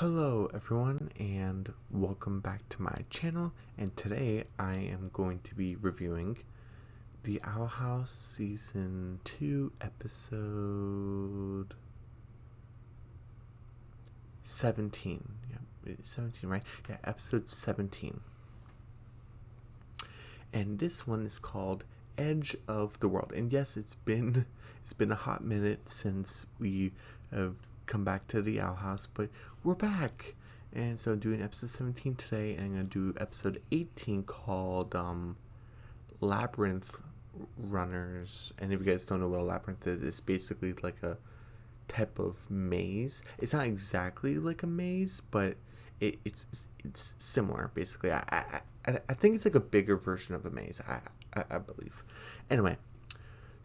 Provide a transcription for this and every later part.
Hello everyone and welcome back to my channel, and today I am going to be reviewing The Owl House Season 2 Episode 17. Yeah, it's 17, right? Yeah, Episode 17. And this one is called Edge of the World. And yes, it's been a hot minute since we have come back to the Owl House, but we're back. And so I'm doing episode 17 today, and I'm going to do episode 18 called Labyrinth Runners. And if you guys don't know what a labyrinth is, it's basically like a type of maze. It's not exactly like a maze, but it's similar, basically. I think it's like a bigger version of a maze, I believe. Anyway,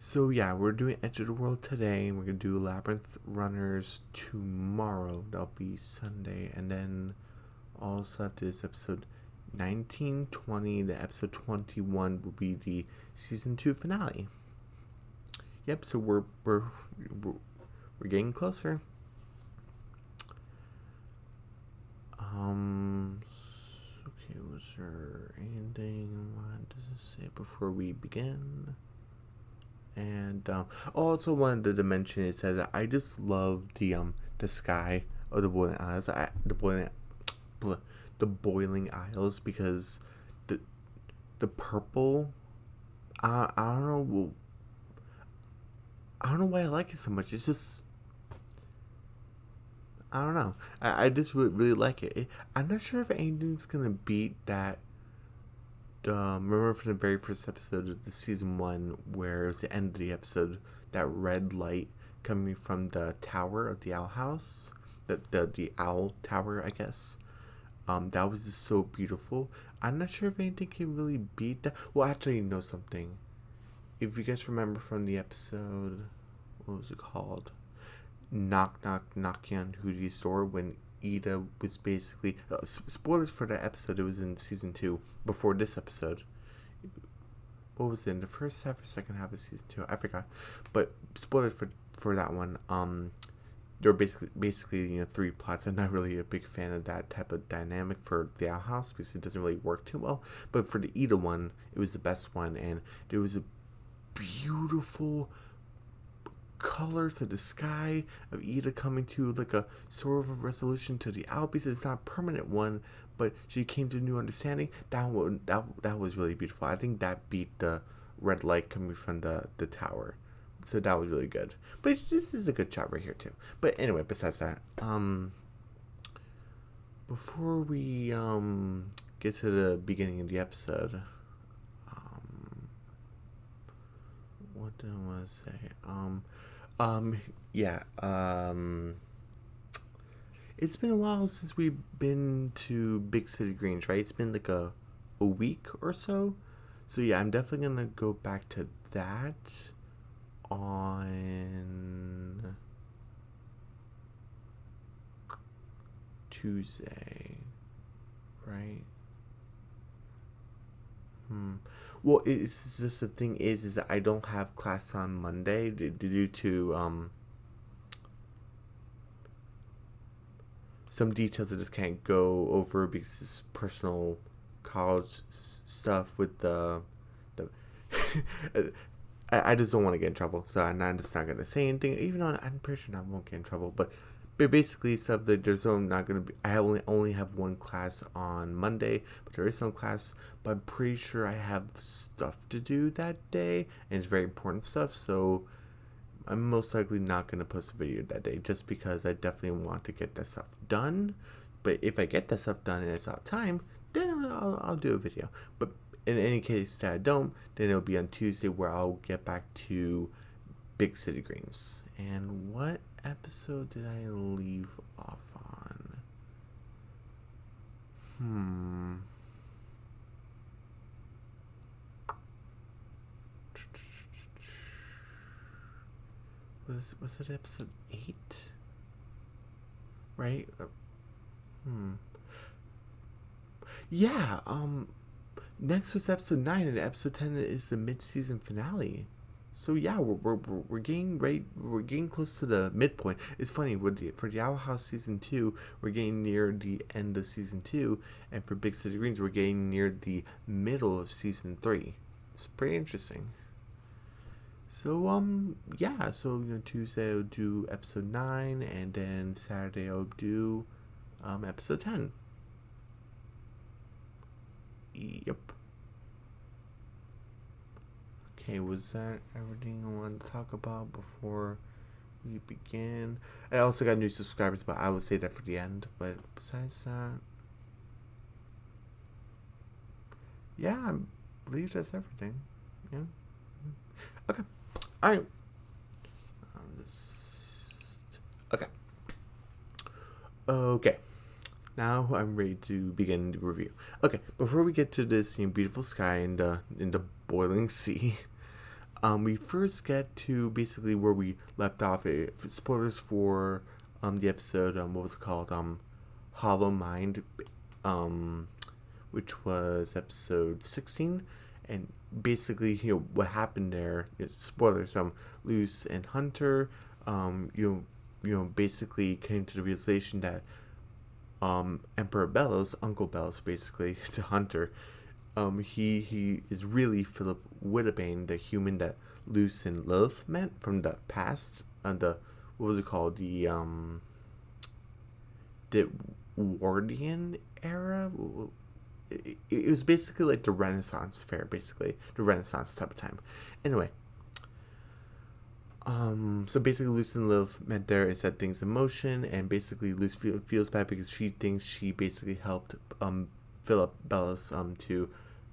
so yeah, we're doing Edge of the World today, and we're going to do Labyrinth Runners tomorrow. That'll be Sunday, and then all that's left is episode 19, 20, the episode 21 will be the season 2 finale. Yep, so we're getting closer. Okay, was there anything I wanted to say before we begin? And also wanted to mention is that I just love the sky of the boiling isles. The boiling isles, because the purple. I don't know. I don't know why I like it so much. It's just, I don't know. I just really like it. I'm not sure if anything's gonna beat that. Remember from the very first episode of the season 1, where it was the end of the episode, that red light coming from the tower of the owl house, the owl tower, I guess. That was just so beautiful. I'm not sure if anything can really beat that. Well, actually, you know something. If you guys remember from the episode, what was it called? Knock Knock Knocking on Hootie's Door, when Eda was basically spoilers for that episode. It was in season 2 before this episode. What was it, in the first half or second half of season 2? I forgot, but spoilers for that one. There were basically 3 plots. I'm not really a big fan of that type of dynamic for the Owl House, because it doesn't really work too well. But for the Eda one, it was the best one, and there was a beautiful colors of the sky of Eda coming to like a sort of a resolution to the owl, because it's not a permanent one, but she came to a new understanding. That was really beautiful. I think that beat the red light coming from the tower. So that was really good. But this is a good shot right here too. But anyway, besides that, before we get to the beginning of the episode, what do I want to say? Yeah. It's been a while since we've been to Big City Greens, right? It's been like a week or so. So yeah, I'm definitely gonna go back to that on Tuesday, right? Well, it's just, the thing is that I don't have class on Monday due to some details I just can't go over, because it's personal college stuff with the I just don't want to get in trouble, so I'm just not gonna say anything, even though I'm pretty sure I won't get in trouble. But basically stuff that there's not gonna be. I only have one class on Monday, but there is no class. But I'm pretty sure I have stuff to do that day, and it's very important stuff. So I'm most likely not gonna post a video that day, just because I definitely want to get that stuff done. But if I get that stuff done and it's out of time, then I'll do a video. But in any case that I don't, then it'll be on Tuesday, where I'll get back to Big City Greens. And what episode did I leave off on? Was it episode 8? Right? Yeah, next was episode 9, and episode 10 is the mid-season finale. So yeah, we're getting right. We're getting close to the midpoint. It's funny for the Owl House season 2, we're getting near the end of season 2, and for Big City Greens, we're getting near the middle of season 3. It's pretty interesting. So yeah. So Tuesday I'll do episode 9, and then Saturday I'll do episode 10. Yep. Okay, was that everything I wanted to talk about before we begin? I also got new subscribers, but I will say that for the end. But besides that, yeah, I believe that's everything. Yeah. Okay. All right. Okay. Okay. Now I'm ready to begin the review. Okay, before we get to this beautiful sky in the boiling sea, we first get to basically where we left off. Spoilers for the episode. What was it called? Hollow Mind, which was episode 16, and basically what happened there. Spoilers. Luce and Hunter, basically came to the realization that Emperor Bellows, Uncle Bellows, basically to Hunter, he is really Philip Whittlebane, the human that Luce and Lilith met from the past, the what was it called, the Wardian era. It was basically like the Renaissance fair, basically the Renaissance type of time. Anyway, so basically Luce and Lilith met there and set things in motion, and basically Luce feels bad because she thinks she basically helped Philip Bellows to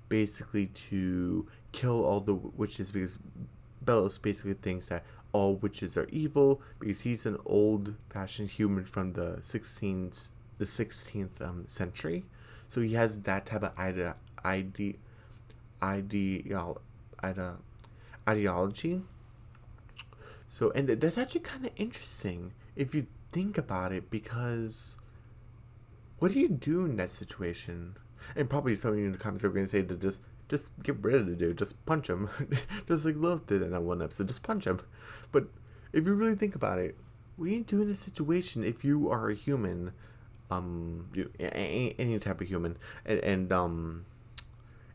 basically to kill all the witches, because Bellows basically thinks that all witches are evil because he's an old-fashioned human from the 16th century, so he has that type of ideology. So, and that's actually kind of interesting if you think about it, because what do you do in that situation? And probably some of you in the comments are going to say to just get rid of the dude, just punch him, just like Lilith did in that one episode, just punch him. But if you really think about it, what do you do in a situation if you are a human, any type of human, and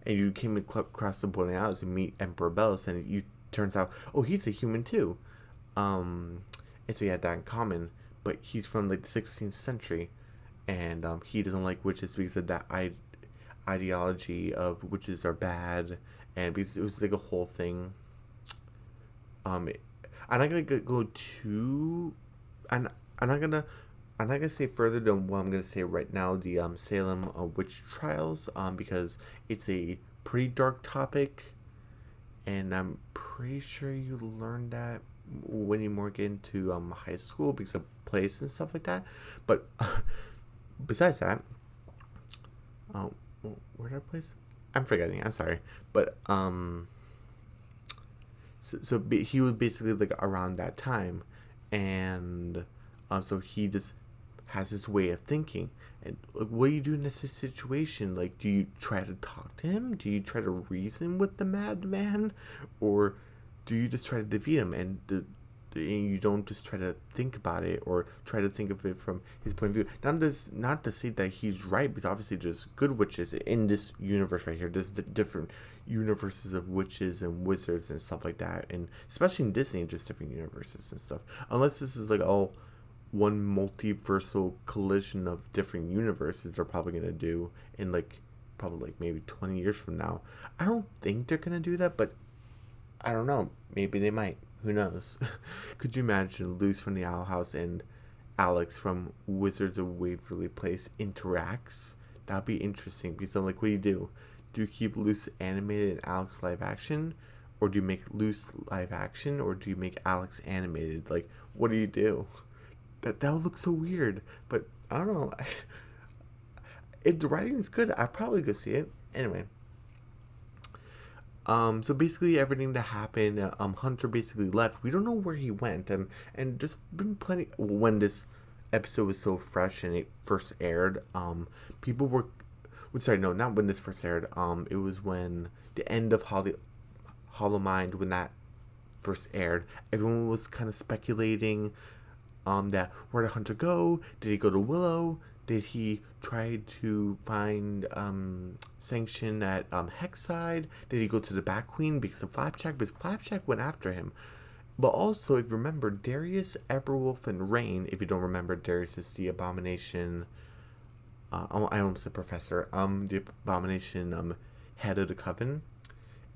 you came across the boiling hours and meet Emperor Bellows, and you turns out, oh, he's a human too. And so he had that in common, but he's from like the 16th century, and he doesn't like witches because of that ideology of witches are bad, and because it was like a whole thing. I'm not gonna go too. I'm not gonna say further than what I'm gonna say right now. The Salem witch trials, because it's a pretty dark topic, and I'm pretty sure you learned that when you more get into high school because of plays and stuff like that. But besides that, where did I place? I'm forgetting. I'm sorry, but so he was basically like around that time, and so he just has this way of thinking. And like, what do you do in this situation? Like, do you try to talk to him? Do you try to reason with the madman, or do you just try to defeat him and you don't just try to think about it or try to think of it from his point of view? Not to say that he's right, because obviously there's good witches in this universe right here. There's the different universes of witches and wizards and stuff like that, and especially in Disney, just different universes and stuff. Unless this is like all one multiversal collision of different universes they're probably going to do in probably maybe 20 years from now. I don't think they're going to do that, but I don't know. Maybe they might. Who knows? Could you imagine Luce from the Owl House and Alex from Wizards of Waverly Place interacts? That'd be interesting, because I'm like, what do you do? Do you keep Luce animated and Alex live action? Or do you make Luce live action? Or do you make Alex animated? Like, what do you do? That would look so weird. But I don't know. If the writing is good, I'd probably go see it. Anyway. So basically everything that happened, Hunter basically left. We don't know where he went. And there's been plenty, when this episode was so fresh and it first aired, people were, sorry, no, not when this first aired. It was when the end of Hollow Mind, when that first aired, everyone was kind of speculating that where did Hunter go? Did he go to Willow? Did he try to find sanction at Hexside? Did he go to the Bat Queen because of Flapjack? Because Flapjack went after him. But also, if you remember, Darius, Everwolf, and Rain, if you don't remember, Darius is the Abomination. I almost said Professor. The Abomination head of the Coven.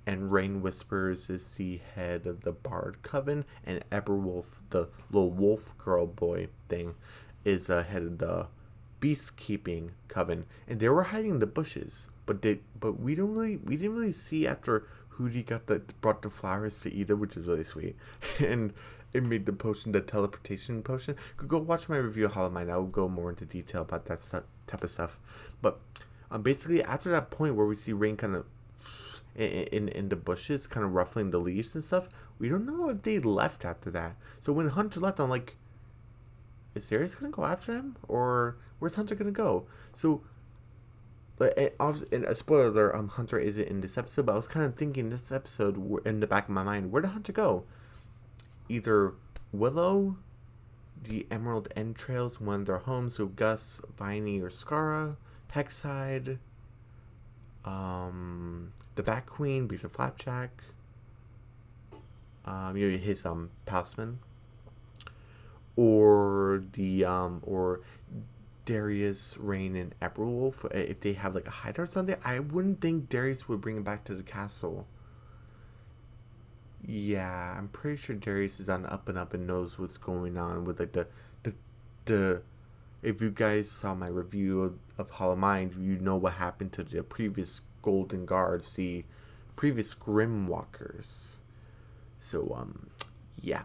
And Rain Whispers is the head of the Bard Coven. And Everwolf, the little wolf girl boy thing, is head of the Beastkeeping Coven. And they were hiding in the bushes. But we didn't really see after Hootie brought the flowers to Eda, which is really sweet. And it made the potion, the teleportation potion. Go watch my review of Hollow Mind. I'll go more into detail about that type of stuff. But basically, after that point where we see Rain kind of in the bushes, kind of ruffling the leaves and stuff, we don't know if they left after that. So when Hunter left, I'm like, is Darius going to go after him? Or where's Hunter going to go? So, and a spoiler alert, Hunter isn't in this episode, but I was kind of thinking this episode, in the back of my mind, where did Hunter go? Either Willow, the Emerald Entrails, one of their homes, so Gus, Viney, or Scara, Hexside, the Bat Queen, because of Flapjack, his Palisman, or Darius, Rain, and Everwolf. If they have like a hideout or something, I wouldn't think Darius would bring him back to the castle. Yeah, I'm pretty sure Darius is on up and up and knows what's going on with like the if you guys saw my review of Hollow Mind, you know what happened to the previous Golden Guards, the previous Grimwalkers. So yeah.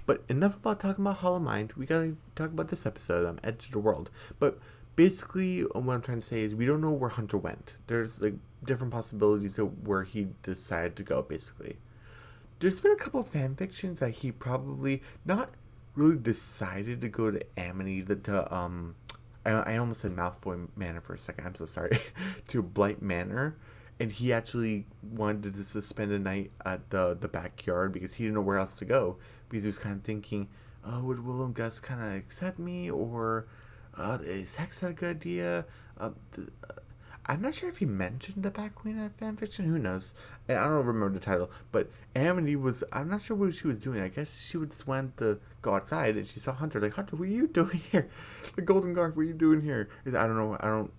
But enough about talking about Hollow Mind. We gotta talk about this episode, Edge of the World. But basically, what I'm trying to say is we don't know where Hunter went. There's like different possibilities of where he decided to go, basically. There's been a couple of fan fictions that he probably not really decided to go to Amity, I almost said Malfoy Manor for a second, I'm so sorry, to Blight Manor, and he actually wanted to spend a night at the backyard because he didn't know where else to go, because he was kind of thinking, oh, would Willow and Gus kind of accept me, or is Hex a good idea? I'm not sure if he mentioned the Bat Queen at fanfiction. Who knows? I don't remember the title. But Amity was... I'm not sure what she was doing. I guess she would just want to go outside and she saw Hunter. Like, Hunter, what are you doing here? The Golden Guard, what are you doing here? I don't know.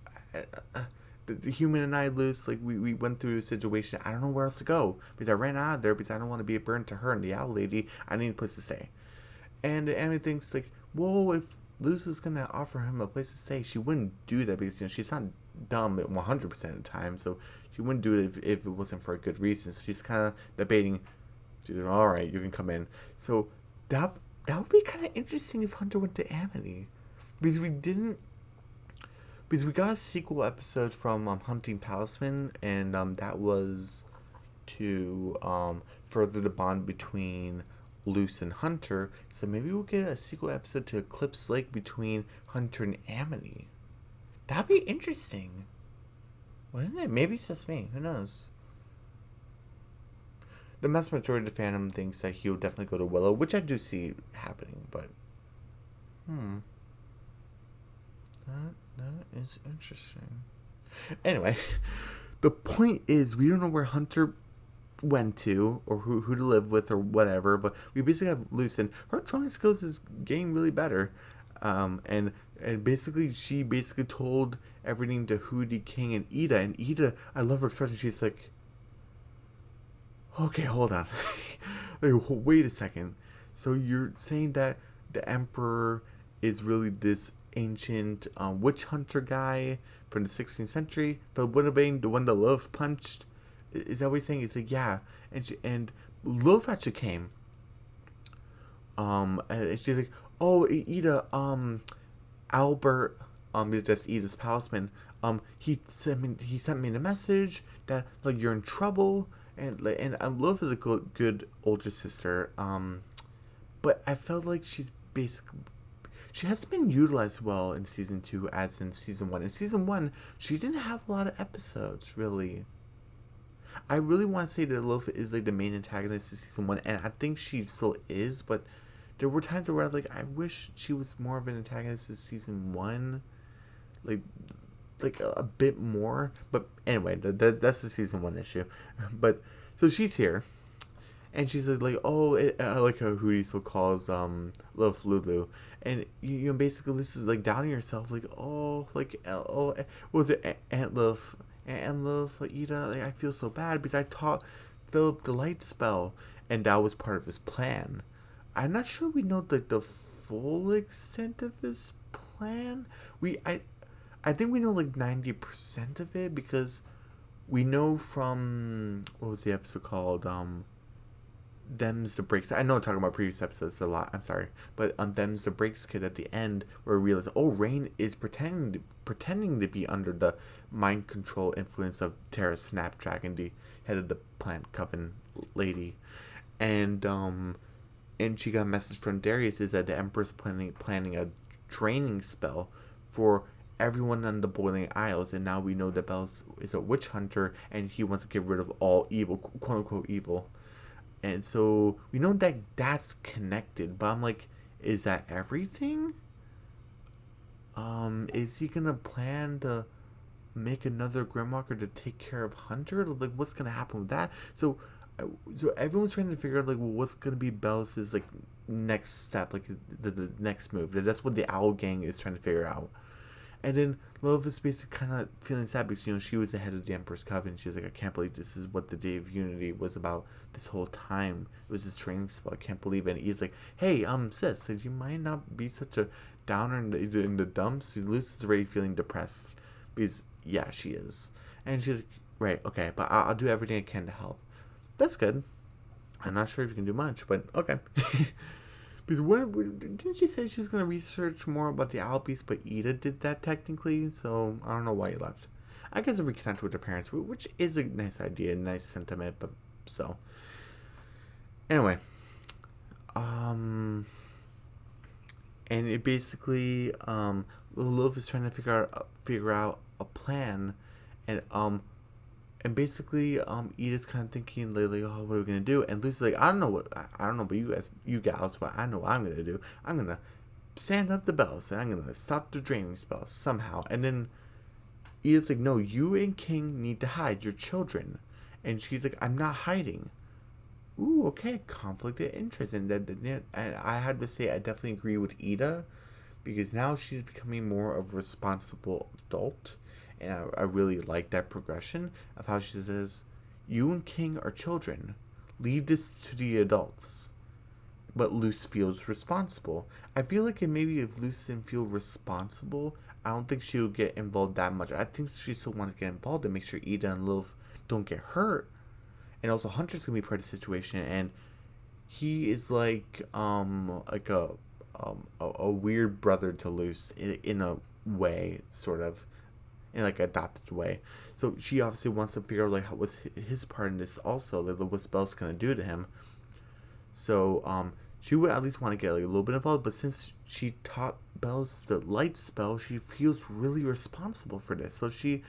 The human and I loose. Like, we went through a situation. I don't know where else to go. Because I ran out of there because I don't want to be burned to her and the owl lady. I need a place to stay. And Amity thinks, like, whoa, if Luz was going to offer him a place to stay, she wouldn't do that because, she's not dumb 100% of the time, so she wouldn't do it if it wasn't for a good reason. So she's kind of debating, dude, all right, you can come in. So that would be kind of interesting if Hunter went to Amity, because we got a sequel episode from Hunting Palisman, and that was to further the bond between Luce and Hunter. So maybe we'll get a sequel episode to Eclipse Lake between Hunter and Amity. That'd be interesting, wouldn't it? Maybe it's just me. Who knows? The vast majority of the fandom thinks that he'll definitely go to Willow, which I do see happening, but... That is interesting. Anyway, the point is, we don't know where Hunter went to, or who to live with, or whatever, but we basically have Luce, and her drawing skills is getting really better. And basically, she basically told everything to Hootie, King, and Eda, I love her expression. She's like, okay, hold on. Like, wait a second. So you're saying that the Emperor is really this ancient witch hunter guy from the 16th century? The Winnebane, the one that Lilith punched? Is that what you're saying? It's like, yeah. And Lilith actually came. And she's like, oh, Eda, Albert, that's Eda's Palisman, he sent me the message that, like, you're in trouble, and Lilith is a good older sister, but I felt like she hasn't been utilized well in season 2 as in season 1. In season 1, she didn't have a lot of episodes, really. I really want to say that Lilith is like the main antagonist of season 1, and I think she still is, but there were times where like I wish she was more of an antagonist of season 1, like a bit more. But anyway, that's the season 1 issue. But so she's here, and she's like, oh, I like how Hootie still calls Lilith Lulu, and you know basically this is like doubting yourself, like oh what was it Aunt Lilith, Aunt Lilith, Eda, like I feel so bad because I taught Philip the light spell, and that was part of his plan. I'm not sure we know like the full extent of his plan. I think we know like 90% of it because we know from what was the episode called? Them's the breaks. I know I'm talking about previous episodes a lot. I'm sorry, but them's the breaks kid at the end where we realize Rain is pretending to be under the mind control influence of Terra Snapdragon, the head of the plant coven lady, and she got a message from Darius is that the Emperor's planning a draining spell for everyone on the Boiling Isles, and now we know that Bells is a witch hunter and he wants to get rid of all evil, quote unquote evil. And so we know that that's connected, but I'm like, is that everything? Is he gonna plan to make another Grimwalker to take care of Hunter? Like, what's gonna happen with that? So everyone's trying to figure out like, well, what's gonna be Bells' like next step, like the next move. That's what the Owl Gang is trying to figure out. And then Lilith is basically kind of feeling sad because, you know, she was the head of the Emperor's Coven. She was like, I can't believe this is what the Day of Unity was about this whole time. It was this training spell. I can't believe it. And he's like, hey, sis, do you mind not be such a downer in the dumps? Lucy's already feeling depressed because, yeah, she is. And she's like, right, okay, but I'll do everything I can to help. That's good. I'm not sure if you can do much, but okay. Because didn't she say she was going to research more about the Owl Beast, but Eda did that technically, so I don't know why he left. I guess they'll reconnect with their parents, which is a nice idea, nice sentiment, but so. Anyway. And it basically, Lilith is trying to figure out a plan, and basically, Edith's kind of thinking lately, oh, what are we gonna do? And Lucy's like, I don't know about you gals, but I know what I'm gonna do. I'm gonna stand up the Bells, and I'm gonna stop the draining spells somehow. And then Edith's like, no, you and King need to hide. You're children. And she's like, I'm not hiding. Ooh, okay, conflict of interest. And I had to say, I definitely agree with Eda, because now she's becoming more of a responsible adult. And I really like that progression of how she says, you and King are children. Leave this to the adults. But Luce feels responsible. I feel like maybe if Luce didn't feel responsible, I don't think she would get involved that much. I think she still wants to get involved and make sure Eda and Lilith don't get hurt. And also Hunter's going to be part of the situation. And he is like a weird brother to Luce in a way, sort of. In like adopted way. So she obviously wants to figure out like what's his part in this also, like what spells gonna do to him. So she would at least want to get like a little bit involved, but since she taught Bells the light spell, she feels really responsible for this. So she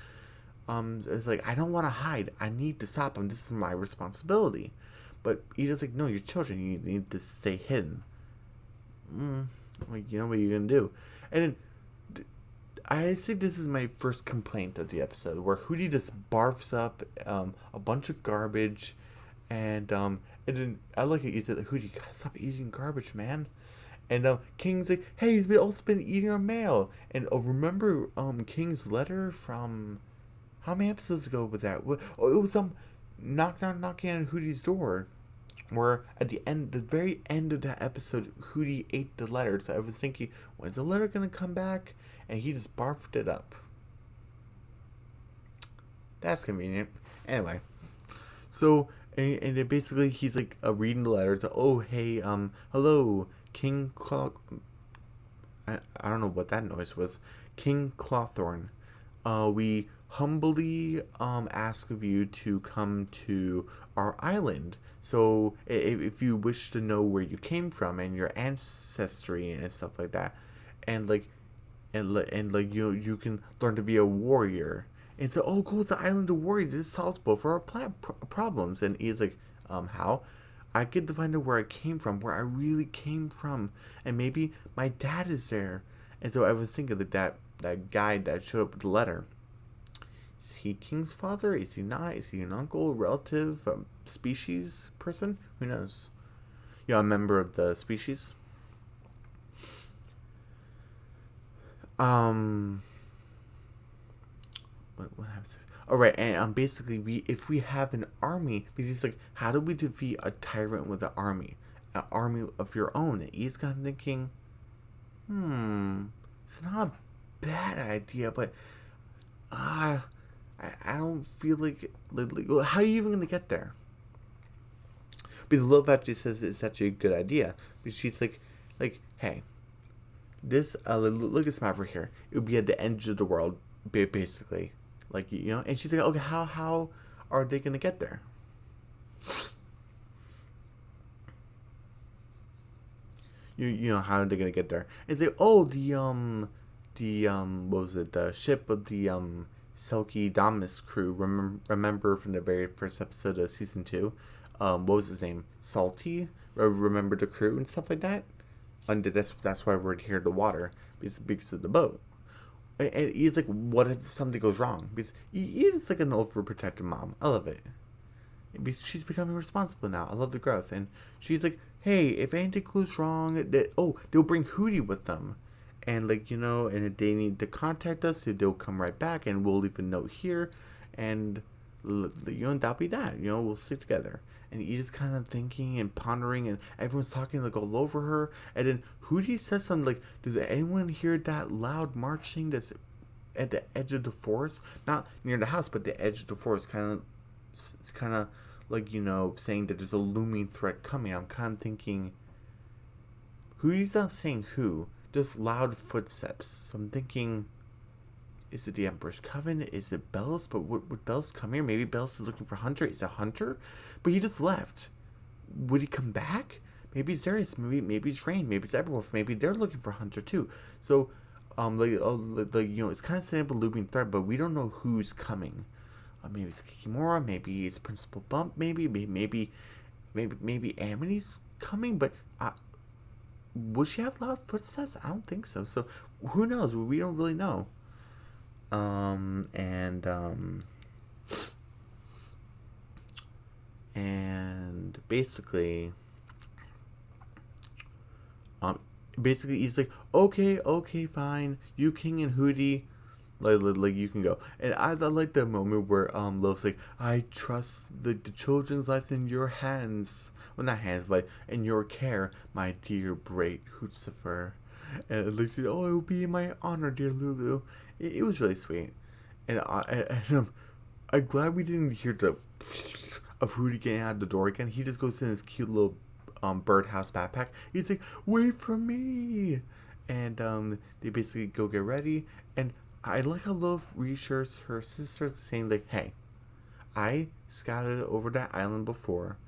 is like, I don't want to hide. I need to stop him. This is my responsibility. But Eda's like, no, you're children. You need to stay hidden. Like, you know what you're gonna do. And then I think this is my first complaint of the episode, where Hootie just barfs up a bunch of garbage, and then I like it. He said, "Hootie, gotta stop eating garbage, man." And King's like, "Hey, he's also been eating our mail." And remember King's letter from how many episodes ago was that? Oh, it was knocking on Hootie's door. Where at the very end of that episode, Hootie ate the letter. So I was thinking, when's the letter gonna come back? And he just barfed it up. That's convenient. Anyway, so and then basically he's like reading the letter. To oh hey hello King Claw. I don't know what that noise was. King Clawthorn. We humbly ask of you to come to our island. So if you wish to know where you came from and your ancestry and stuff like that, and you can learn to be a warrior And so, oh, go to the island of worry. This solves both of our problems. And he's like, how? I get to find out where I came from, where I really came from, and maybe my dad is there. And so I was thinking that guy that showed up with the letter. Is he King's father? Is he not? Is he an uncle, relative, species person? Who knows? A member of the species. What happens? All right, and basically, if we have an army, because he's like, how do we defeat a tyrant with an army of your own? And he's kind of thinking, it's not a bad idea, but I don't feel like how are you even gonna get there? Because Lilith actually says it's actually a good idea, because she's like, hey, this look at this map right here. It would be at the edge of the world, basically. And she's like, okay, how are they gonna get there? How are they gonna get there? And say, oh, what was it? The ship of the Selkie Dominus crew. Remember from the very first episode of season 2? What was his name? Salty. Remember the crew and stuff like that. And that's why we're here to water, because of the boat. And he's like, what if something goes wrong? Because he is like an overprotective mom. I love it. Because she's becoming responsible now. I love the growth. And she's like, hey, if anything goes wrong, they'll bring Hootie with them. And and if they need to contact us, they'll come right back, and we'll leave a note here. And, that'll be that. We'll stick together. And Eda's kind of thinking and pondering, and everyone's talking all over her. And then Hootie says something like, does anyone hear that loud marching that's at the edge of the forest? Not near the house, but the edge of the forest. Kind of saying that there's a looming threat coming. I'm kind of thinking, Hootie's not saying who, just loud footsteps. So I'm thinking, is it the Emperor's Coven? Is it Bells? But would Bells come here? Maybe Bells is looking for Hunter. Is it Hunter? But he just left. Would he come back? Maybe it's Darius. Maybe it's Rain. Maybe it's Everwolf. Maybe they're looking for Hunter too. So, it's kind of setting up a looming threat, but we don't know who's coming. Maybe it's Kikimora. Maybe it's Principal Bump. Maybe Amity's coming. But would she have loud footsteps? I don't think so. So who knows? We don't really know. And basically he's like, okay, fine, you King and Hootie, like you can go. And I like the moment where Lilith's like, I trust the children's lives in your hands. Well, not hands, but in your care, my dear great Hootsifer. And like, it will be in my honor, dear Lulu. It was really sweet. And I'm glad we didn't hear the of Hootie getting out of the door again. He just goes in his cute little birdhouse backpack. He's like, wait for me. And they basically go get ready. And I like how Lilith reassures her sister, saying like, hey, I scouted over that island before,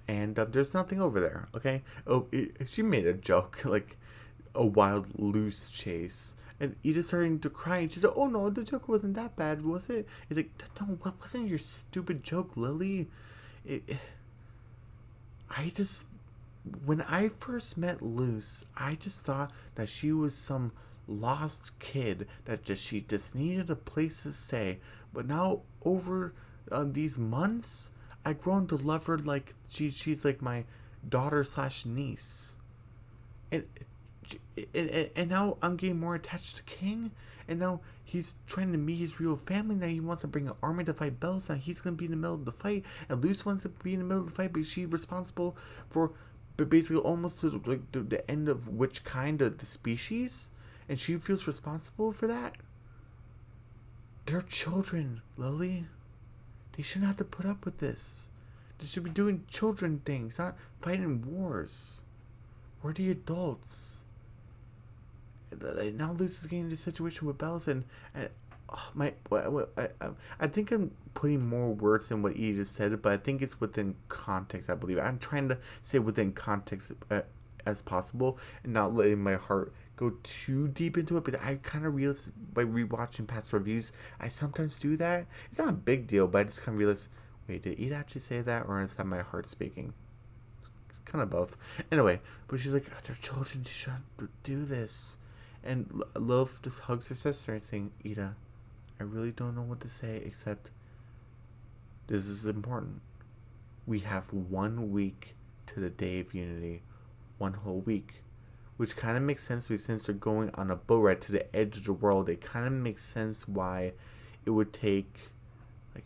and there's nothing over there, okay? She made a joke, like a wild loose chase. And Eda's starting to cry, and she's like, oh no, the joke wasn't that bad, was it? He's like, no, what wasn't your stupid joke, Lily? When I first met Luce, I just thought that she was some lost kid that she just needed a place to stay. But now, over these months, I've grown to love her like she's like my daughter/niece. And now I'm getting more attached to King, and now he's trying to meet his real family. Now he wants to bring an army to fight Bells. Now he's gonna be in the middle of the fight, and Luce wants to be in the middle of the fight, but she's responsible for basically almost to the end of which kind of the species, and she feels responsible for that. They're children, Lily. They shouldn't have to put up with this. They should be doing children things, not fighting wars. We're the adults. Now Luce is getting into a situation with Bells, and I think I'm putting more words than what Eda said, but I think it's within context. I believe I'm trying to say within context as possible, and not letting my heart go too deep into it, but I kind of realized by rewatching past reviews, I sometimes do that. It's not a big deal, but I just kind of realized, wait, did Eda actually say that, or is that my heart speaking? It's kind of both. Anyway, but she's like, they're children, you shouldn't do this. And Love just hugs her sister and saying, Eda, I really don't know what to say except this is important. We have 1 week to the Day of Unity. 1 whole week. Which kind of makes sense because since they're going on a boat ride to the edge of the world, it kind of makes sense why it would take, like,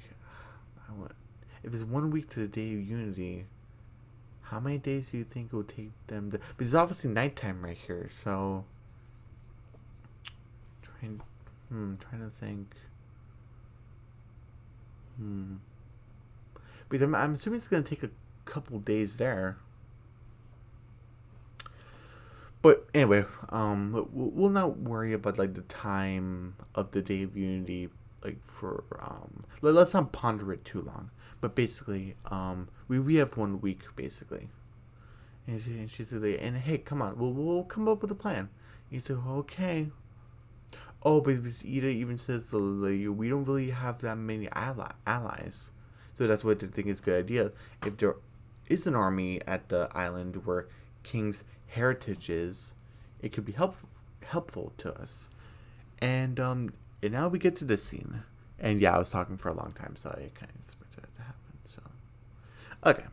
if it's 1 week to the Day of Unity, how many days do you think it would take them to, because it's obviously nighttime right here, so, trying to think, because I'm assuming it's going to take a couple days there. But anyway, we'll not worry about like the time of the Day of Unity, like for let's not ponder it too long. But basically, we have 1 week basically, and she's like, and hey, come on, we'll come up with a plan. He said, okay. Oh, but Eda even says like, we don't really have that many allies, so that's what they think is a good idea. If there is an army at the island where King's heritage is, it could be helpful to us. And now we get to this scene. And yeah, I was talking for a long time, so I kind of expected it to happen. So okay.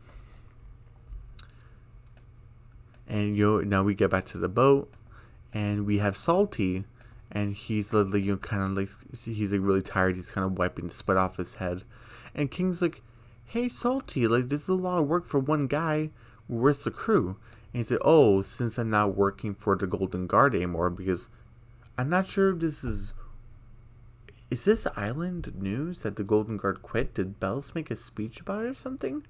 And now we get back to the boat, and we have Salty, and he's like, kind of like, he's like really tired. He's kind of wiping the sweat off his head, and King's like, "Hey, Salty, like this is a lot of work for one guy. Where's the crew?" And he said, "Oh, since I'm not working for the Golden Guard anymore, because I'm not sure if this is this island news that the Golden Guard quit? Did Bells make a speech about it or something?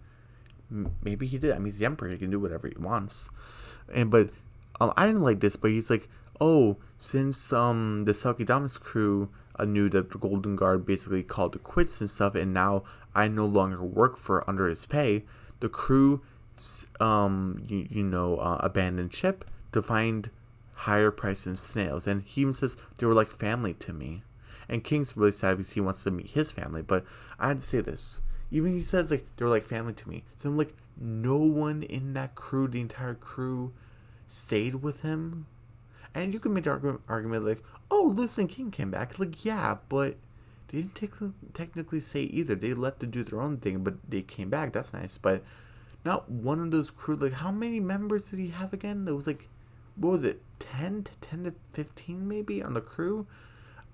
Maybe he did. I mean, he's the Emperor. He can do whatever he wants." But I didn't like this, but he's like, "Oh, since the Selkie crew knew that the Golden Guard basically called it quits and stuff, and now I no longer work for under his pay, the crew abandoned ship to find higher price than snails." And he even says they were like family to me. And King's really sad because he wants to meet his family. But I had to say this. Even he says like they were like family to me. So I'm like, no one in that crew, the entire crew, stayed with him. And you can make the argument like, oh, Lucy and King came back. Like, yeah, but they didn't technically say either. They let them do their own thing, but they came back. That's nice. But not one of those crew, like, how many members did he have again? There was like, what was it, 10 to 15 maybe on the crew?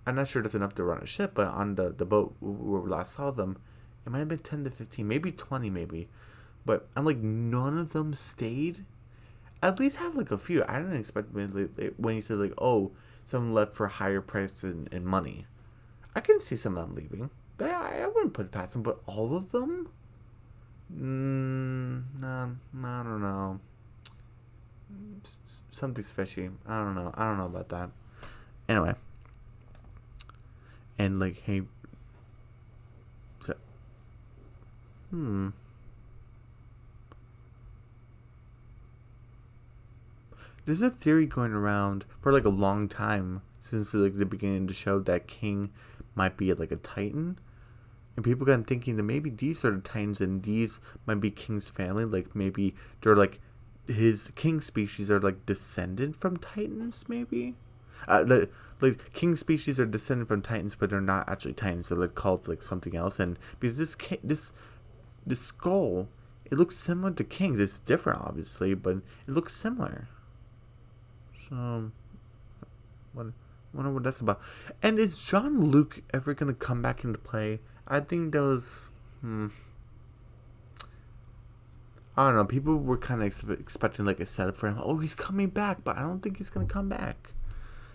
I'm not sure that's enough to run a ship, but on the boat where we last saw them, it might have been 10 to 15, maybe 20 maybe. But I'm like, none of them stayed? At least have like a few. I didn't expect when he says like, oh, some left for higher price and money. I can see some of them leaving. But I wouldn't put it past them, but all of them? No, I don't know. Something's fishy. I don't know about that. Anyway. And like, hey. So, There's a theory going around for like a long time since like the beginning of the show that King might be like a Titan. And people got thinking that maybe these are the Titans and these might be King's family. Like maybe they're like his King species are like descended from Titans. Maybe, like King species are descended from Titans, but they're not actually Titans. They're like called like something else. And because this skull, it looks similar to King's. It's different, obviously, but it looks similar. So, wonder what that's about. And is John Luke ever gonna come back into play? I think that was, I don't know. People were kind of expecting like a setup for him. Oh, he's coming back, but I don't think he's gonna come back.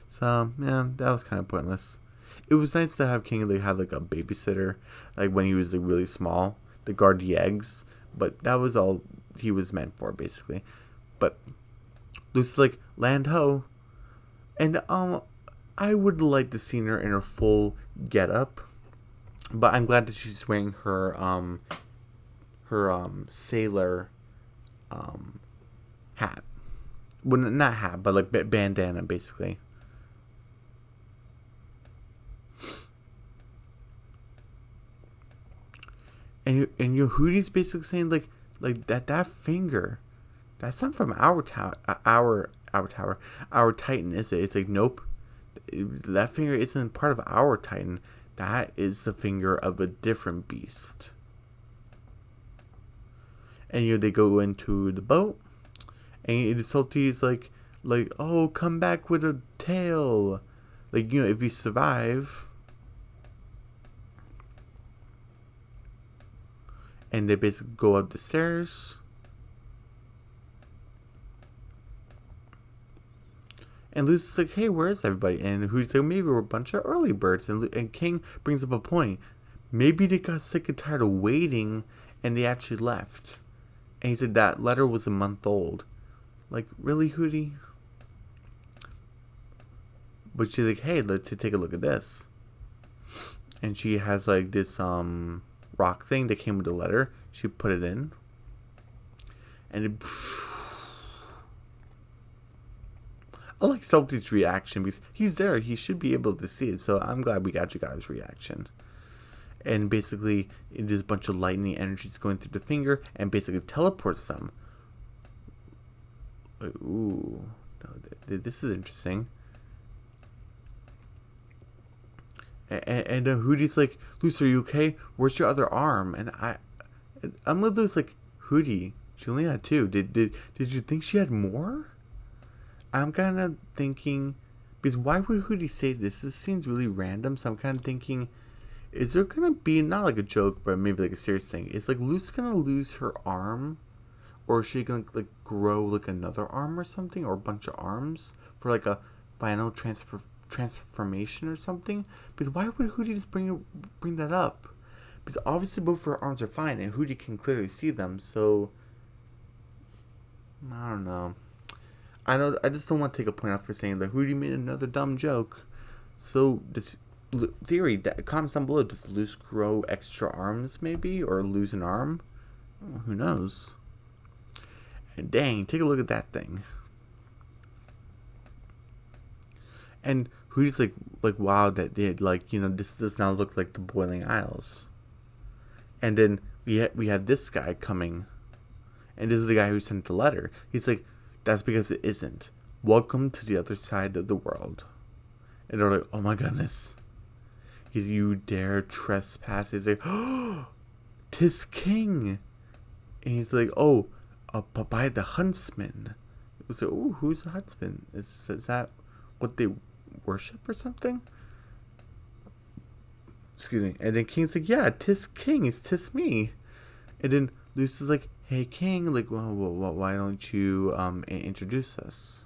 So yeah, that was kind of pointless. It was nice to have King like have like a babysitter, like when he was like really small, to guard the eggs. But that was all he was meant for, basically. But Lucy's like, land ho, and I would like to see her in her full getup. But I'm glad that she's wearing her sailor hat. Well, not hat, but like bandana, basically. And your Hootie's basically saying like that finger, that's not from our tower, our Titan, is it? It's like, nope, that finger isn't part of our Titan. That is the finger of a different beast. And they go into the boat, and Salty's like, oh, come back with a tail, like, if you survive. And they basically go up the stairs. And Lucy's like, hey, where is everybody? And Hootie's like, maybe we're a bunch of early birds. And King brings up a point. Maybe they got sick and tired of waiting, and they actually left. And he said that letter was a month old. Like, really, Hootie? But she's like, hey, let's take a look at this. And she has like this rock thing that came with the letter. She put it in. And it... I like Salty's reaction because he's there. He should be able to see it. So I'm glad we got you guys' reaction. And basically, it is a bunch of lightning energies going through the finger and basically teleports them. Ooh. This is interesting. And Hootie's like, Lucy, are you okay? Where's your other arm? And I'm with Lucy like, Hootie, she only had 2. Did you think she had more? I'm kind of thinking, because why would Hootie say this? This seems really random. So I'm kind of thinking, is there gonna be, not like a joke, but maybe like a serious thing? Is like Lucy gonna lose her arm, or is she gonna like grow like another arm or something, or a bunch of arms for like a final transformation or something? Because why would Hootie just bring that up? Because obviously both of her arms are fine, and Hootie can clearly see them. So I don't know. I just don't want to take a point out for saying that Hootie made another dumb joke. So this theory, comments down below, does Luce grow extra arms maybe, or lose an arm? Oh, who knows? And dang, take a look at that thing. And Hootie's like, wow, that did, like, this does now look like the Boiling Isles. And then we had this guy coming, and this is the guy who sent the letter. He's like, that's because it isn't. Welcome to the other side of the world. And they're like, oh my goodness. You dare trespass? He's like, oh, 'tis King. And he's like, oh, but by the huntsman. It was like, oh, who's the huntsman? Is that what they worship or something? Excuse me. And then King's like, yeah, 'tis King. It's 'tis me. And then Lucy's like, hey, King, like, well, why don't you introduce us?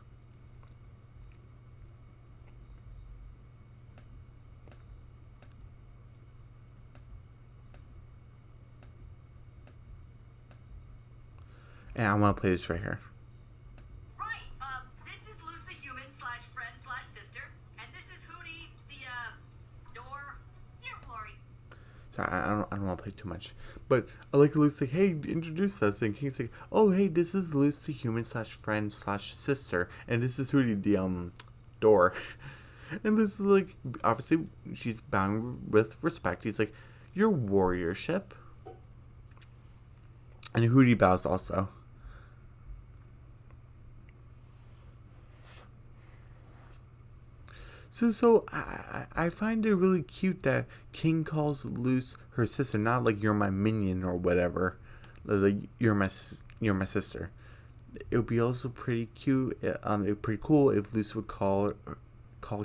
And I want to play this right here. Right, this is Luce the human / friend / sister, and this is Hootie the, door. Your glory. Sorry, I don't want to play too much. But I like Luce like, hey, introduce us. And King's like, oh, hey, this is Luce the human / friend / sister. And this is Hootie the, door. And this is like, obviously, she's bound with respect. He's like, your warriorship. And Hootie bows also. So I find it really cute that King calls Luce her sister, not like you're my minion or whatever. Like you're my sister. It would be also pretty cute. It'd pretty cool if Luce would call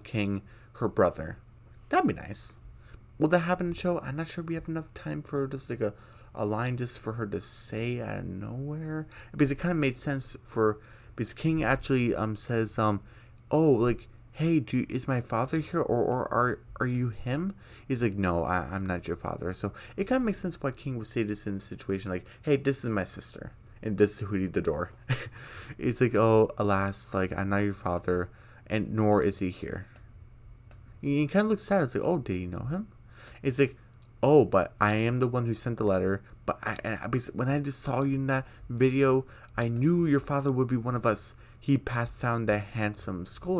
King her brother. That'd be nice. Will that happen in the show? I'm not sure we have enough time for just like a line just for her to say out of nowhere. Because it kind of made sense because King actually says oh, like, hey, is my father here, or are you him? He's like, no, I'm not your father. So it kind of makes sense why King would say this in a situation like, hey, this is my sister, and this is Hootie the door. It's like, oh, alas, like, I'm not your father, and nor is he here. He kind of looks sad. It's like, oh, did you know him? It's like, oh, but I am the one who sent the letter. But when I just saw you in that video, I knew your father would be one of us. he passed down that handsome skull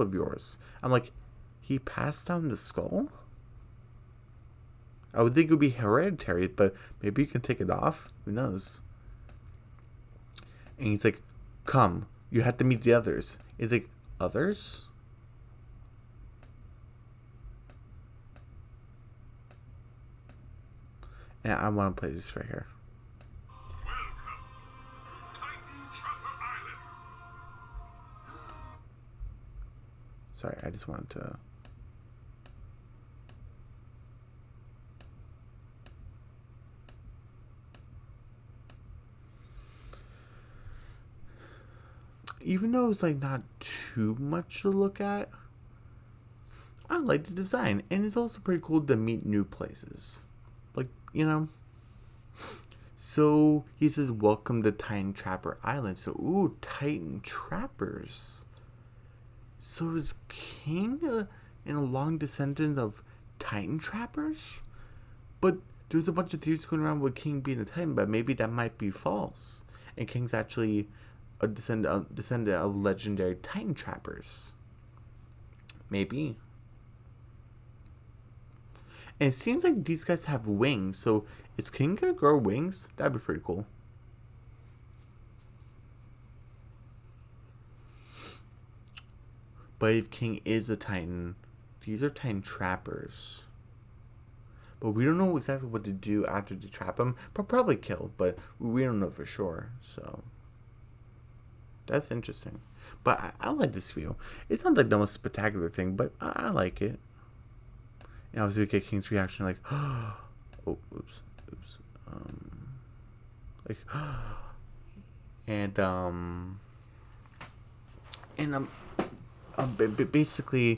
of yours. I'm like, he passed down the skull? I would think it would be hereditary, but maybe you can take it off. Who knows? And he's like, come, you have to meet the others. He's like, others? And I want to play this right here. Welcome to Titan Trapper Island. Sorry, I just wanted to... Even though it's like not too much to look at, I like the design. And it's also pretty cool to meet new places. Like, you know. So he says, welcome to Titan Trapper Island. So, ooh, Titan Trappers. So is King a long descendant of Titan Trappers? But there's a bunch of theories going around with King being a Titan, but maybe that might be false. And King's actually a descendant of legendary Titan Trappers. Maybe. And it seems like these guys have wings, so is King gonna grow wings? That'd be pretty cool. But if King is a Titan, these are Titan Trappers. But we don't know exactly what to do after they trap him. But probably kill, but we don't know for sure. So that's interesting. But I like this view. It's not like the most spectacular thing, but I like it. And obviously we get King's reaction like, oh, oops. Like, basically,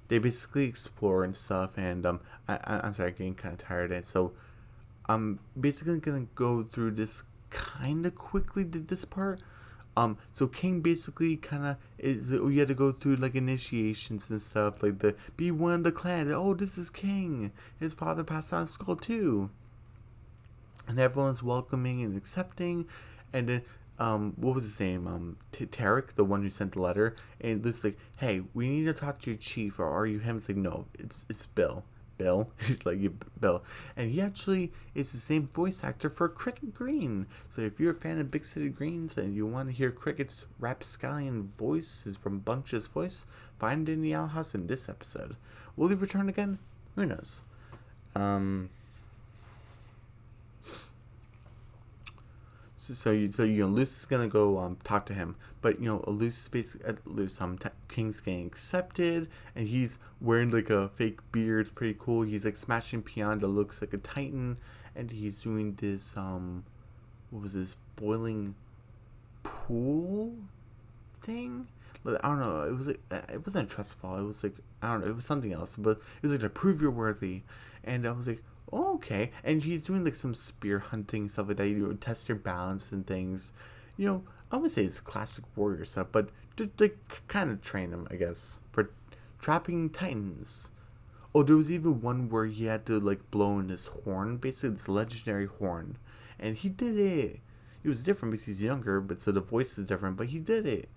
they basically explore and stuff, and I'm sorry, getting kind of tired, and so I'm basically gonna go through this kind of quickly to this part. So King basically kind of is, you had to go through like initiations and stuff, like the be one of the clan. Oh, this is King. His father passed on skull too, and everyone's welcoming and accepting. And then what was his name? Tarek, the one who sent the letter, and it's like, hey, we need to talk to your chief, or are you him? It's like, no, it's Bill. Bill, like Bill, and he actually is the same voice actor for Cricket Green. So if you're a fan of Big City Greens and you want to hear Cricket's rapscallion voice is from Bunch's voice, find it in the Owl House in this episode. Will he return again? Who knows? So Luce is gonna go talk to him, but Luce basically King's getting accepted, and he's wearing like a fake beard. It's pretty cool. He's like smashing piano that looks like a Titan, and he's doing this what was this, boiling pool thing? I don't know. It was like, it wasn't a trust fall. It was like, I don't know. It was something else, but it was like to prove you're worthy, and I was like, oh, okay. And he's doing like some spear hunting stuff like that. You test your balance and things. I would say it's classic warrior stuff, but to like kind of train him, I guess, for trapping Titans. Oh, there was even one where he had to like blow in his horn, basically this legendary horn, and he did it. It was different because he's younger, but so the voice is different, but he did it.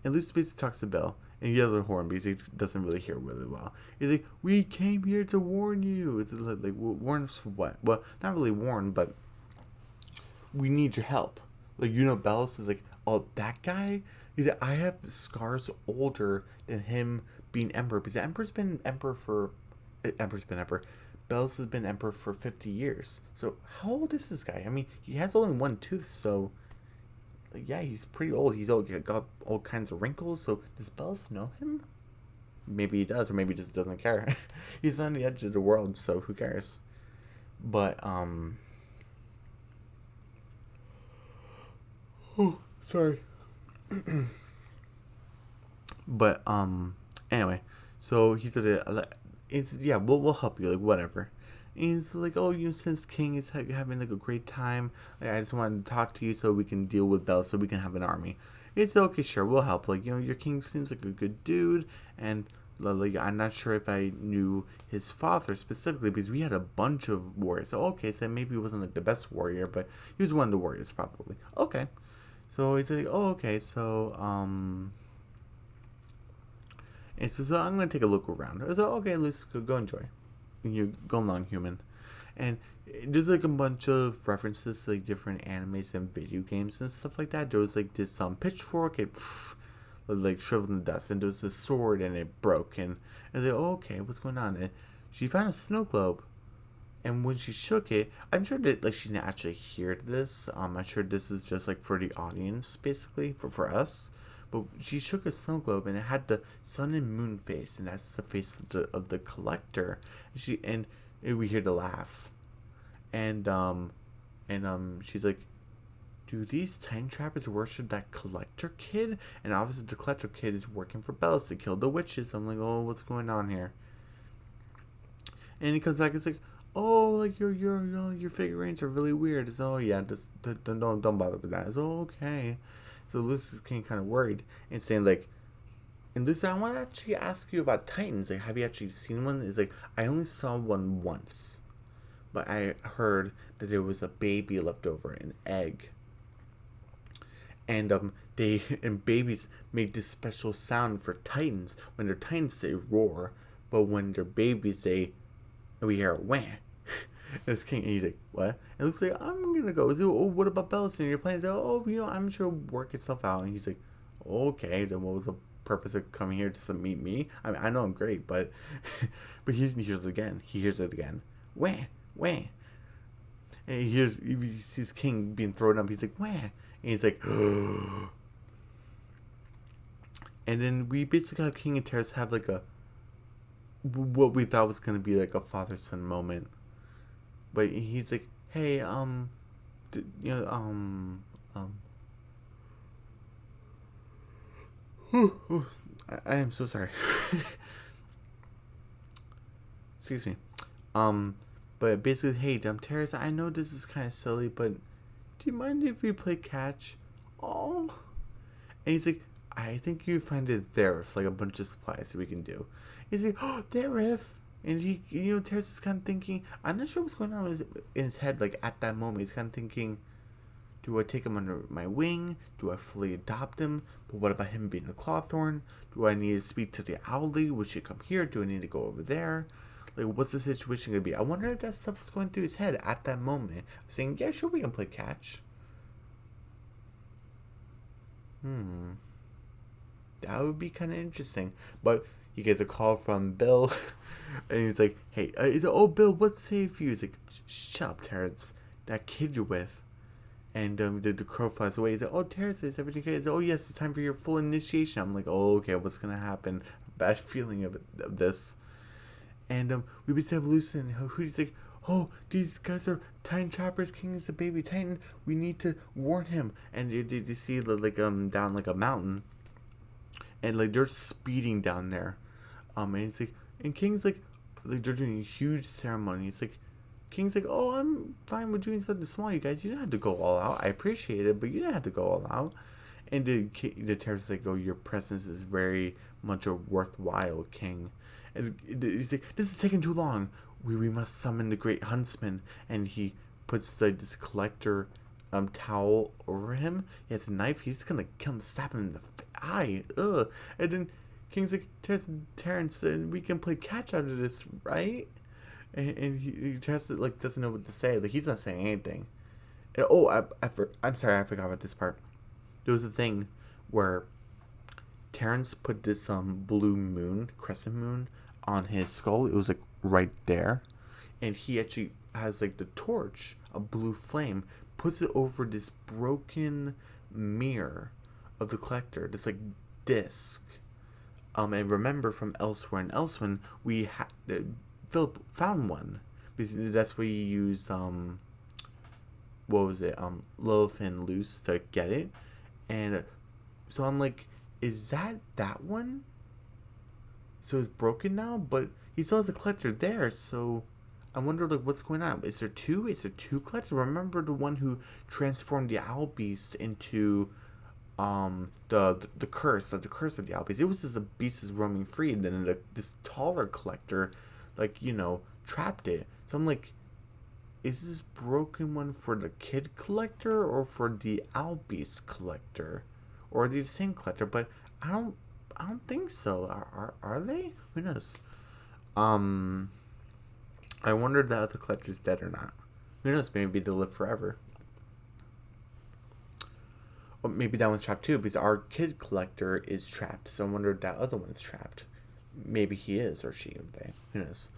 And Lucy basically talks to Bill, and he has a horn because he doesn't really hear really well. He's like, we came here to warn you. It's like, warn us for what? Well, not really warn, but we need your help. Like, Bellis is like, oh, that guy? He's like, I have scars older than him being emperor, because the emperor's been emperor. Bellis has been emperor for 50 years. So how old is this guy? I mean, he has only one tooth, so... yeah, he's pretty old. He's got all kinds of wrinkles. So does Bellis know him? Maybe he does, or maybe he just doesn't care. He's on the edge of the world, so who cares? But oh, sorry. But anyway, so he said, it's yeah, we'll help you, like whatever. And it's like, oh, since King is having like a great time, like, I just wanted to talk to you so we can deal with Bell, so we can have an army. It's okay, sure, we'll help. Like, your king seems like a good dude, and like, I'm not sure if I knew his father specifically, because we had a bunch of warriors. So okay, so maybe he wasn't like the best warrior, but he was one of the warriors probably. Okay, So he's like, oh, okay, so, and so I'm gonna take a look around. I was like, okay, let's go enjoy. And you go along, human. And there's like a bunch of references to like different animes and video games and stuff like that. There was like this pitchfork, it like shriveled in dust, and there was this sword and it broke. And they're like, oh, okay, what's going on? And she found a snow globe, and when she shook it, I'm sure that like she didn't actually hear this. I'm sure this is just like for the audience, basically for us. But she shook a snow globe, and it had the sun and moon face, and that's the face of the collector. And we hear the laugh, and she's like, "Do these time trappers worship that collector kid?" And obviously, the collector kid is working for Bells to kill the witches. I'm like, "Oh, what's going on here?" And he comes back. It's like, "Oh, like your figurines are really weird." It's, "Oh yeah, just don't bother with that." It's, "Oh, okay." So Lucy's kind of worried and saying like, and Lucy, I want to actually ask you about Titans. Like, have you actually seen one? It's like, I only saw one once, but I heard that there was a baby left over, an egg, and they and babies make this special sound for Titans. When they're Titans, they roar, but when they're babies, we hear a wah. This king, and he's like, what? And Luke's like, I'm gonna go. He's like, oh, what about Bellison? Your plans? Like, oh, I'm sure it'll work itself out. And he's like, okay, then what was the purpose of coming here just to meet me? I mean, I know I'm great, but but he hears it again. He hears it again. Wah, wah. And he sees King being thrown up. He's like, wah. And he's like, and then we basically have King and Terrace have like what we thought was gonna be like a father son moment. But he's like, hey, I am so sorry. Excuse me. But basically, hey, Terrace, I know this is kind of silly, but do you mind if we play catch? Oh. And he's like, I think you find it there with like a bunch of supplies that we can do. He's like, oh, there if. And he, Terrace is kind of thinking, I'm not sure what's going on in his head, like, at that moment. He's kind of thinking, do I take him under my wing? Do I fully adopt him? But what about him being a clawthorn? Do I need to speak to the owlie? Would she come here? Do I need to go over there? Like, what's the situation going to be? I wonder if that stuff was going through his head at that moment. I'm saying, yeah, sure, we can play catch. That would be kind of interesting. But he gets a call from Bill. And he's like, hey, he's like, oh, Bill, what's safe for you? He's like, shut up, Terrence. That kid you're with. And the crow flies away. He's like, oh, Terrence, is everything okay? He's like, oh, yes, it's time for your full initiation. I'm like, oh, okay, what's going to happen? Bad feeling of this. And we basically have Lucin, who's like, oh, these guys are Titan trappers. King is a baby Titan. We need to warn him. And you see, like, down, like, a mountain. And, like, they're speeding down there. And it's like, and King's like they're doing a huge ceremony. It's like, King's like, oh, I'm fine with doing something small, you guys. You didn't have to go all out. I appreciate it, but you didn't have to go all out. And the terrorist is like, oh, your presence is very much a worthwhile, King. And he's like, this is taking too long. We must summon the great huntsman. And he puts like this collector towel over him. He has a knife. He's gonna come stab him in the eye. Ugh. And then King's like, Terrence, we can play catch out of this, right? And Terrence like doesn't know what to say. Like, he's not saying anything. And, oh, I'm sorry, I forgot about this part. There was a thing where Terrence put this blue moon, crescent moon, on his skull. It was like right there, and he actually has like the torch, a blue flame, puts it over this broken mirror of the collector, this like disc. And remember from Elsewhere and Elsewhere, we Philip found one because that's where you use what was it, Lilith and Luce to get it. And so I'm like, is that one? So it's broken now, but he still has a collector there. So I wonder, like, what's going on? Is there two? Is there two collectors? Remember the one who transformed the owl beast into the curse, like the curse of the owl beast? It was just a beast is roaming free, and then this taller collector, like, trapped it. So I'm like, is this broken one for the kid collector or for the owl beast collector, or are they the same collector? But I don't think so. Are they? Who knows? I wonder if the other collector's dead or not. Who knows? Maybe they'll live forever. Or maybe that one's trapped too, because our kid collector is trapped. So I wonder if that other one's trapped. Maybe he is, or she, or they. Who knows?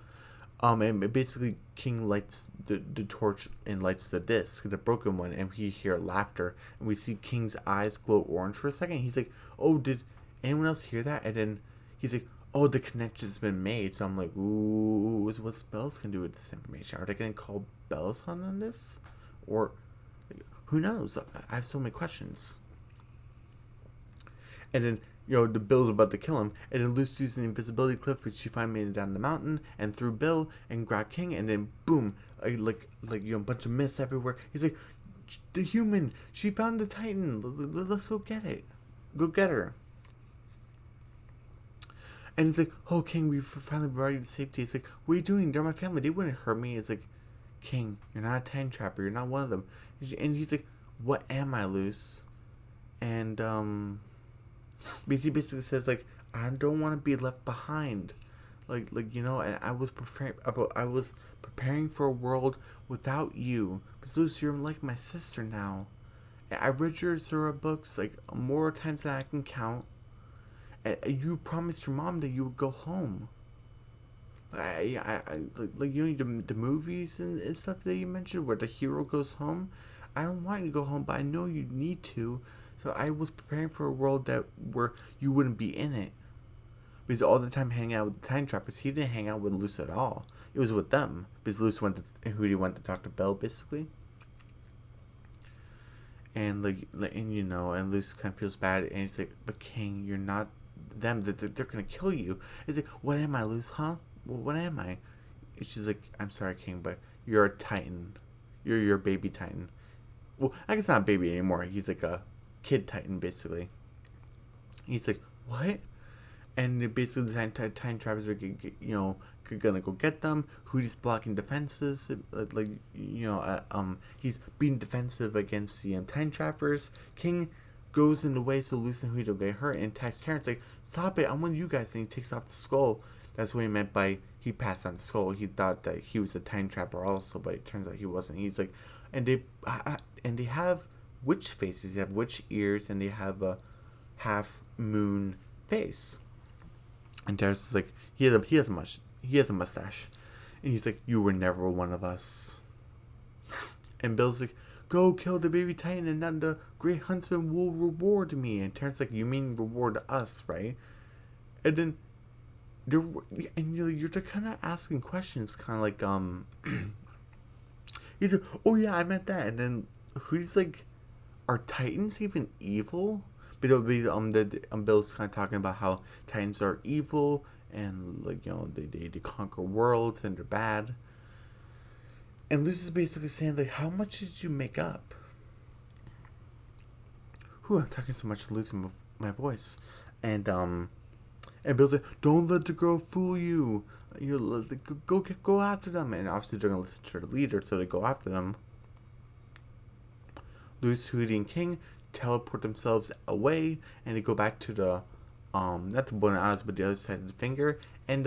And basically, King lights the torch and lights the disc, the broken one, and we hear laughter. And we see King's eyes glow orange for a second. He's like, oh, did anyone else hear that? And then he's like, oh, the connection's been made. So I'm like, ooh, what spells can do with this information? Are they going to call Belle's on this? Or, who knows? I have so many questions. And then, the Bill's about to kill him, and then Luce uses the invisibility cliff, which she finally made it down the mountain, and threw Bill, and grabbed King, and then, boom, a bunch of mist everywhere. He's like, the human, she found the Titan, let's go get it. Go get her. And he's like, oh, King, we finally brought you to safety. He's like, what are you doing? They're my family. They wouldn't hurt me. It's like, King, you're not a time trapper. You're not one of them. And he's like, what am I, Luce? And, he basically says, like, I don't want to be left behind. And I was preparing for a world without you. Because, Luce, you're like my sister now. And I read your Zora books, like, more times than I can count. And you promised your mom that you would go home. The movies and stuff that you mentioned where the hero goes home. I don't want you to go home, but I know you need to. So I was preparing for a world where you wouldn't be in it. Because all the time hanging out with the Time Trappers, he didn't hang out with Luce at all. It was with them. Because Luce went to talk to Belle, basically. And and Luce kind of feels bad, and he's like, but King, you're not them. They're gonna kill you. He's like, what am I, Luce? Huh? Well, what am I? And she's like, I'm sorry, King, but you're a Titan. You're your baby Titan. Well, I guess not a baby anymore. He's like a kid Titan, basically. He's like, what? And basically the Time Trappers are gonna go get them. Hooty's blocking defenses, he's being defensive against the Time Trappers. King goes in the way so Luce and Hooty don't get hurt, and attacks Terrence like, stop it, I want you guys. And he takes off the skull. That's what he meant by he passed on the skull. He thought that he was a Time Trapper also, but it turns out he wasn't. He's like, and they have witch faces. They have witch ears, and they have a half moon face. And Terrence is like, he has a mustache, and he's like, you were never one of us. And Bill's like, go kill the baby Titan, and then the great huntsman will reward me. And Terrence's like, you mean reward us, right? And then you're kind of asking questions, kind of like he's like, oh yeah, I meant that. And then who's like, are Titans even evil? But it'll be Bill's kind of talking about how Titans are evil, and they conquer worlds and they're bad. And Luce is basically saying, like, how much did you make up? I'm talking so much, I'm losing my voice. And Bill's like, don't let the girl fool you. Go after them. And obviously they're gonna listen to the leader, so they go after them. Luce, Hooty, and King teleport themselves away, and they go back to the not the Buenos Aires, but the other side of the finger. And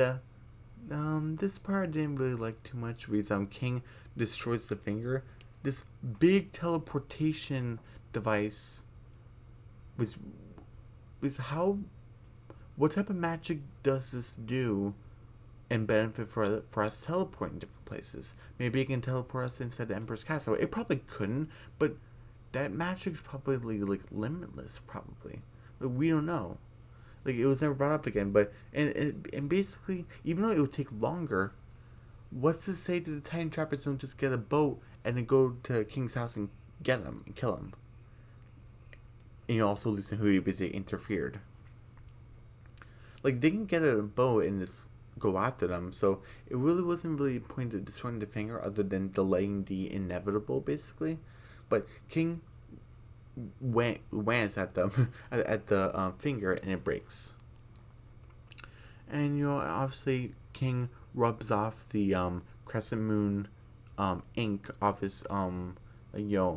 this part I didn't really like too much, because King destroys the finger. This big teleportation device was what type of magic does this do and benefit for us teleporting different places? Maybe it can teleport us inside the Emperor's castle. It probably couldn't, but that magic's probably like limitless, probably. But we don't know. Like, it was never brought up again. But and basically, even though it would take longer, what's to say that the Time Trappers don't just get a boat and then go to King's house and get him and kill him? And you also lose to Hooty because they interfered. Like, they can get a boat and just go after them. So it really wasn't really a point of destroying the finger other than delaying the inevitable, basically. But King whans at them at the finger, and it breaks. And obviously King rubs off the crescent moon ink off his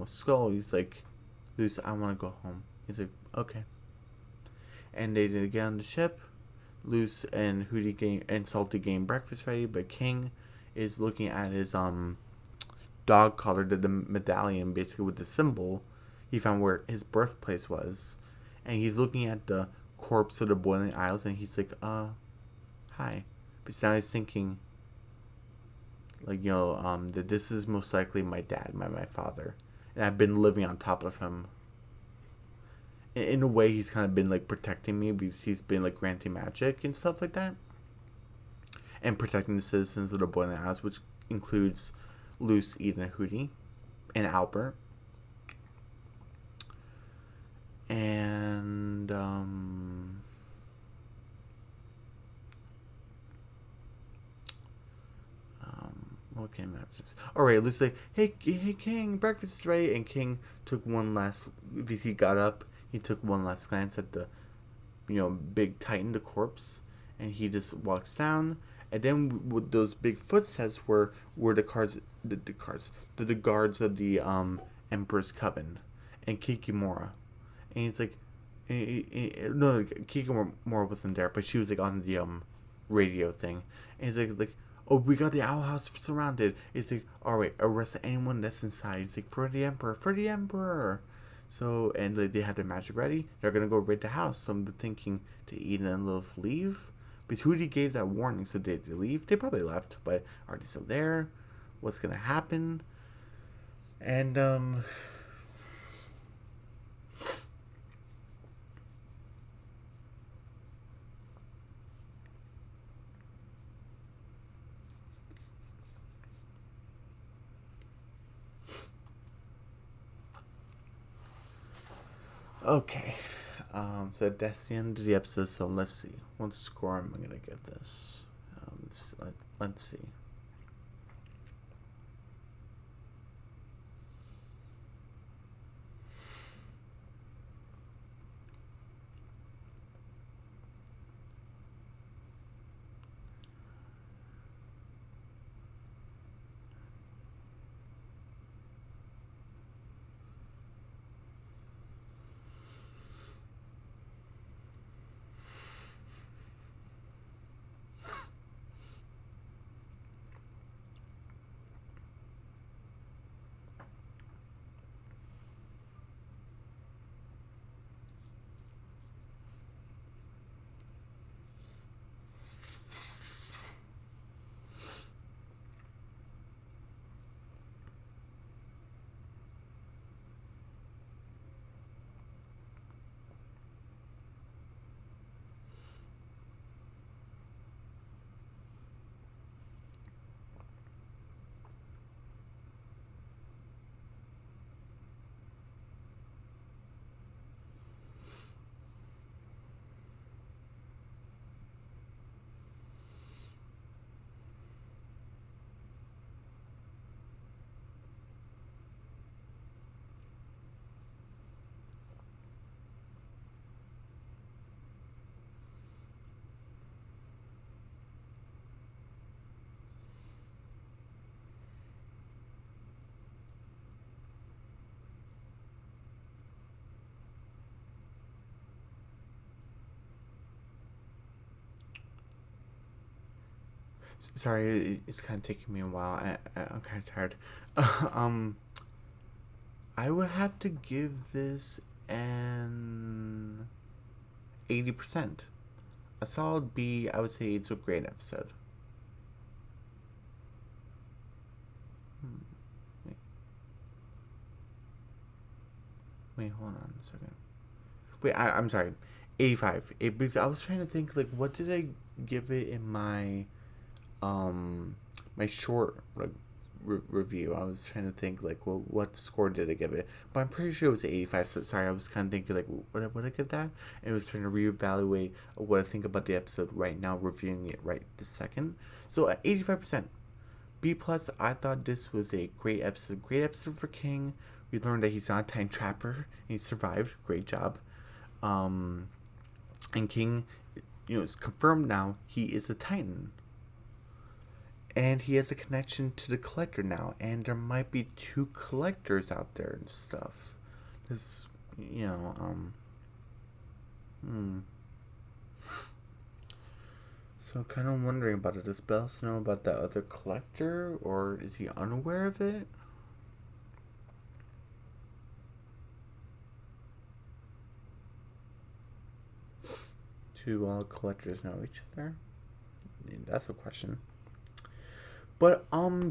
skull. He's like, Luce, I want to go home. He's like, okay. And they did get on the ship. Luce and Hootie and Salty getting breakfast ready, but King is looking at his dog collar, the medallion, basically with the symbol he found where his birthplace was, and he's looking at the corpse of the Boiling Isles, and he's like, hi. But now he's thinking, like, that this is most likely my dad, my father, and I've been living on top of him. In a way, he's kind of been like protecting me because he's been like granting magic and stuff like that, and protecting the citizens of the Boiling Isles, which includes Luce, Eda, and Hootie, and Albert. And what came after this? All right, Luce's like, hey, King, breakfast is ready. And King took one last, because he got up, he took one last glance at the, big Titan, the corpse, and he just walks down. And then with those big footsteps were the guards of the Emperor's Coven, and Kikimora. And he's like, no, Kikimora wasn't there, but she was like on the radio thing. And he's like, oh, we got the Owl House surrounded. It's like, all right, arrest anyone that's inside. It's like, for the Emperor. So, and they had their magic ready. They're gonna go raid the house. So I'm thinking, did Eda and Lilith leave? Because Hootie gave that warning, so did they leave? They probably left, but are they still there? What's gonna happen? And okay. So that's the end of the episode. So let's see. What score am I gonna give this? Let's see. Sorry, it's kind of taking me a while. I'm kind of tired. I would have to give this an 80%. A solid B. I would say it's a great episode. Wait, hold on a second. Wait, I'm sorry. 85. Because I was trying to think, like, what did I give it in my my short review? I was trying to think, like, well, what score did I give it? But I'm pretty sure it was 85. So sorry, I was kind of thinking, like, what would I give that? And I was trying to reevaluate what I think about the episode right now, reviewing it right this second. So 85%. B plus. I thought this was a great episode. Great episode for King. We learned that he's not a time trapper. And he survived. Great job. And King, it's confirmed now he is a Titan. And he has a connection to the collector now, and there might be two collectors out there and stuff. This, you know, So kind of wondering about it. Does Bells know about that other collector, or is he unaware of it? Do all collectors know each other? I mean, that's a question. But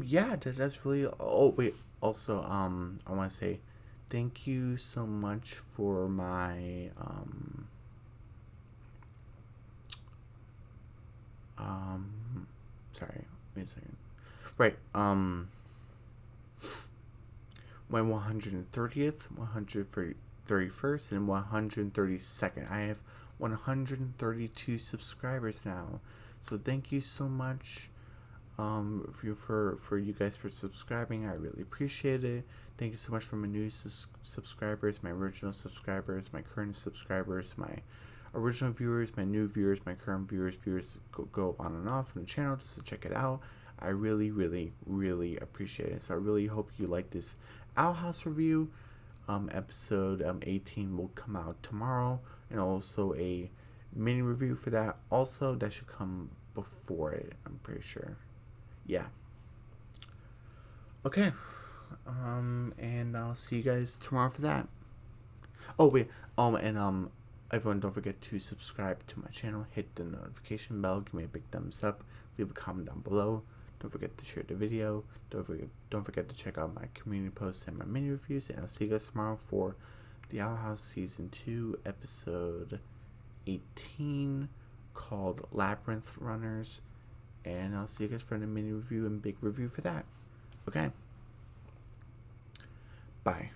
yeah, that's really. Oh wait, also I want to say, thank you so much for my sorry, wait a second. Right, my 130th, 131st, and 132nd. I have 132 subscribers now. So thank you so much for you guys for subscribing. I really appreciate it. Thank you so much for my new subscribers, my original subscribers, my current subscribers, my original viewers, my new viewers, my current viewers go on and off from the channel just to check it out. I really, really, really appreciate it. So I really hope you like this Owl House review. Episode 18 will come out tomorrow, and also a mini review for that. Also, that should come before it, I'm pretty sure. Yeah. Okay. And I'll see you guys tomorrow for that. Oh wait. And everyone, don't forget to subscribe to my channel. Hit the notification bell. Give me a big thumbs up. Leave a comment down below. Don't forget to share the video. Don't forget to check out my community posts and my mini reviews. And I'll see you guys tomorrow for the Owl House Season 2, Episode 18, called Labyrinth Runners. And I'll see you guys for a mini review and big review for that. Okay. Bye.